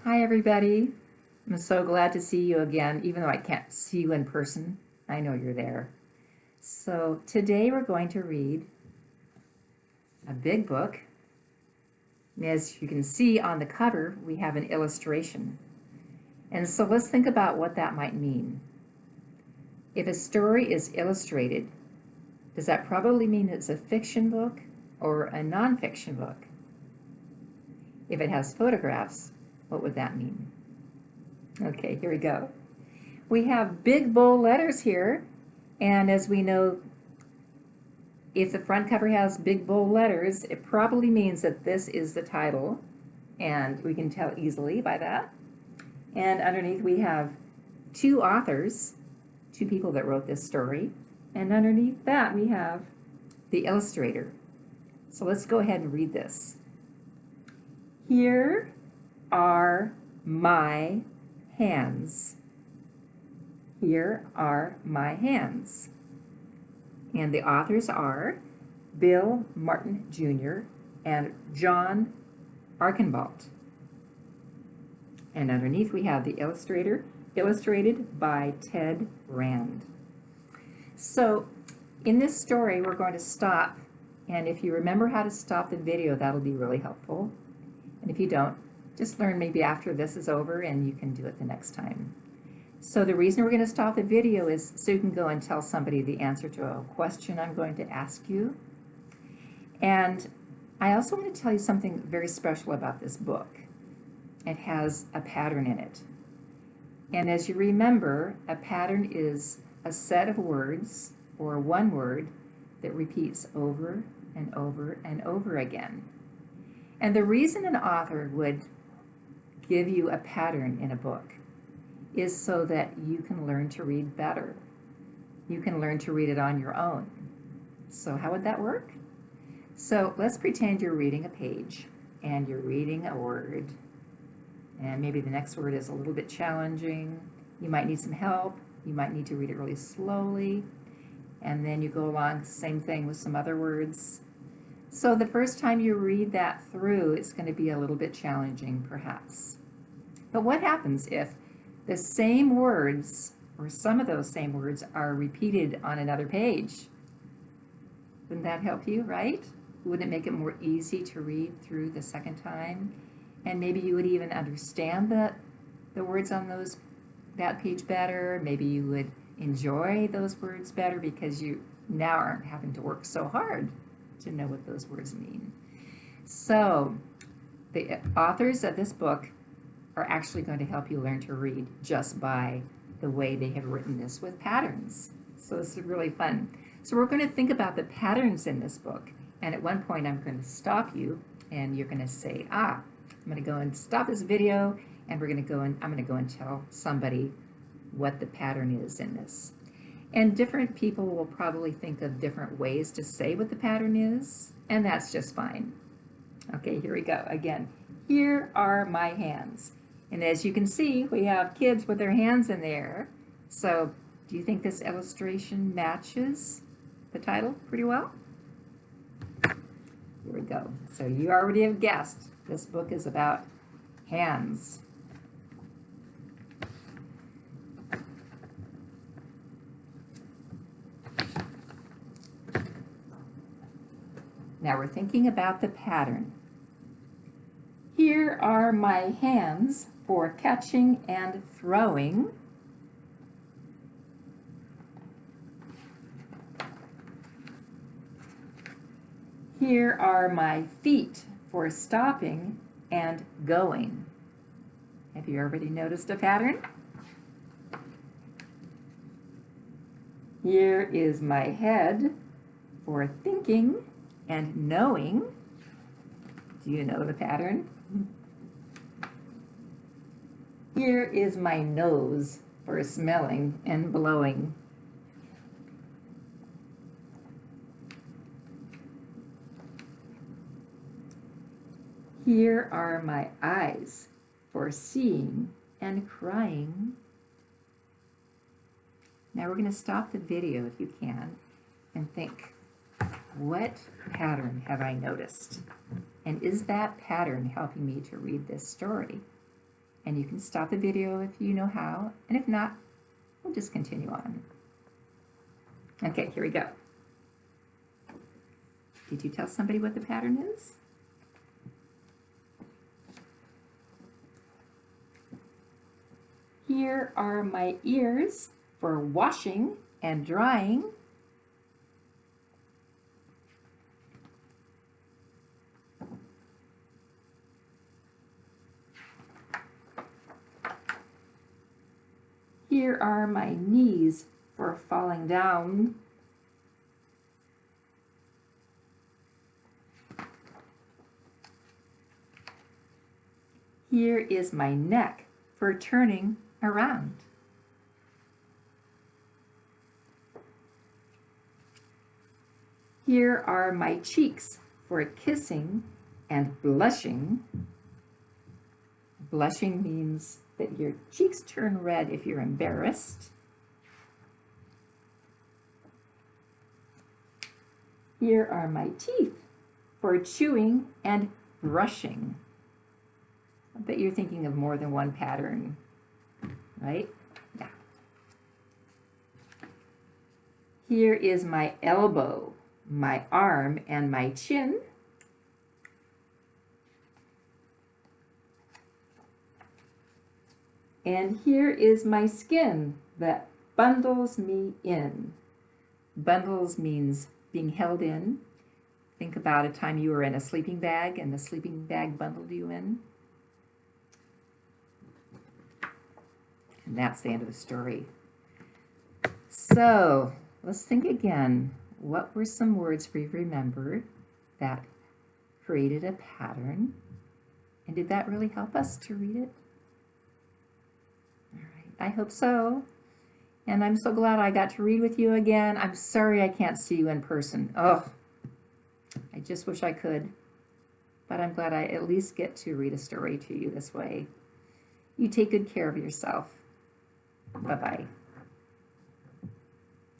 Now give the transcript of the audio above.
Hi everybody. I'm so glad to see you again, even though I can't see you in person. I know you're there. So today we're going to read a big book. As you can see on the cover, we have an illustration. And so let's think about what that might mean. If a story is illustrated, does that probably mean it's a fiction book or a nonfiction book? If it has photographs, what would that mean? Okay, here we go. We have big bold letters here, and as we know, if the front cover has big bold letters, it probably means that this is the title, and we can tell easily by that. And underneath we have two authors, two people that wrote this story, and underneath that we have the illustrator. So let's go ahead and read this. Here are my hands. Here are my hands. And the authors are Bill Martin Jr. and John Archambault. And underneath we have the illustrator, illustrated by Ted Rand. So in this story we're going to stop, and if you remember how to stop the video, that'll be really helpful. And if you don't, just learn maybe after this is over and you can do it the next time. So the reason we're going to stop the video is so you can go and tell somebody the answer to a question I'm going to ask you. And I also want to tell you something very special about this book. It has a pattern in it. And as you remember, a pattern is a set of words or one word that repeats over and over and over again. And the reason an author would give you a pattern in a book is so that you can learn to read better. You can learn to read it on your own. So how would that work? So let's pretend you're reading a page and you're reading a word, and maybe the next word is a little bit challenging. You might need some help. You might need to read it really slowly, and then you go along, same thing with some other words. So the first time you read that through, it's going to be a little bit challenging perhaps. But what happens if the same words, or some of those same words, are repeated on another page? Wouldn't that help you, right? Wouldn't it make it more easy to read through the second time? And maybe you would even understand the words on that page better. Maybe you would enjoy those words better because you now aren't having to work so hard to know what those words mean. So the authors of this book are actually going to help you learn to read just by the way they have written this with patterns. So this is really fun. So we're going to think about the patterns in this book, and at one point I'm going to stop you and you're going to say, I'm going to go and stop this video, and I'm going to go and tell somebody what the pattern is in this. And different people will probably think of different ways to say what the pattern is, and that's just fine. Okay, here we go again. Here are my hands. And as you can see, we have kids with their hands in the air. So do you think this illustration matches the title pretty well? Here we go. So you already have guessed, this book is about hands. Now we're thinking about the pattern. Here are my hands for catching and throwing. Here are my feet for stopping and going. Have you already noticed a pattern? Here is my head for thinking and knowing. Do you know the pattern? Here is my nose for smelling and blowing. Here are my eyes for seeing and crying. Now we're going to stop the video if you can and think, what pattern have I noticed? And is that pattern helping me to read this story? And you can stop the video if you know how, and if not, we'll just continue on. Okay, here we go. Did you tell somebody what the pattern is? Here are my ears for washing and drying. Here are my knees for falling down. Here is my neck for turning around. Here are my cheeks for kissing and blushing. Blushing means that your cheeks turn red if you're embarrassed. Here are my teeth for chewing and brushing. I bet you're thinking of more than one pattern, right? Yeah. Here is my elbow, my arm, and my chin. And here is my skin that bundles me in. Bundles means being held in. Think about a time you were in a sleeping bag and the sleeping bag bundled you in. And that's the end of the story. So let's think again. What were some words we remembered that created a pattern? And did that really help us to read it? All right, I hope so. And I'm so glad I got to read with you again. I'm sorry I can't see you in person. Oh, I just wish I could. But I'm glad I at least get to read a story to you this way. You take good care of yourself. Bye-bye.